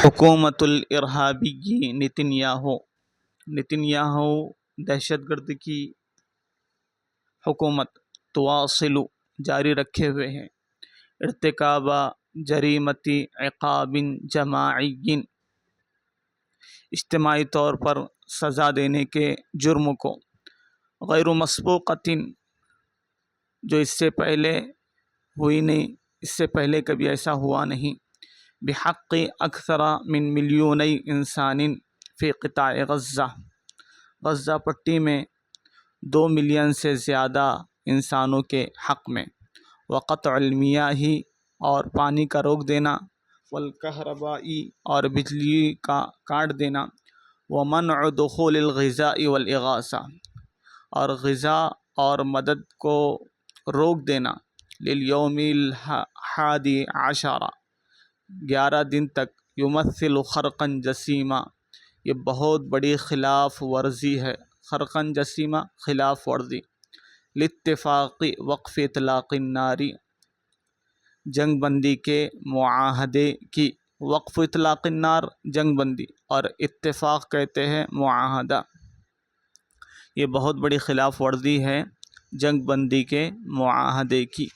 حکومت الارہابی نتنیاہو دہشت گرد کی حکومت تواصل جاری رکھے ہوئے ہیں ارتکاب جریمتی عقاب جماعی اجتماعی طور پر سزا دینے کے جرم کو غیر مسبوقۃ جو اس سے پہلے ہوئی نہیں، اس سے پہلے کبھی ایسا ہوا نہیں، بحق اکثر من ملیونی انسان فی قطاع غزہ، غزہ پٹی میں 2 ملین سے زیادہ انسانوں کے حق میں، وقطع المیاہ اور پانی کا روک دینا، والکہربائی اور بجلی کا کاٹ دینا، ومنع دخول الغذاء والاغاثہ اور غذا اور مدد کو روک دینا، للیوم الحادی عشرہ 11 دن تک، یمثل خرقا جسیما یہ بہت بڑی خلاف ورزی ہے، خرقا جسیما خلاف ورزی، لاتفاق وقف اطلاق النار جنگ بندی کے معاہدے کی، وقف اطلاق النار جنگ بندی اور اتفاق کہتے ہیں معاہدہ، یہ بہت بڑی خلاف ورزی ہے جنگ بندی کے معاہدے کی۔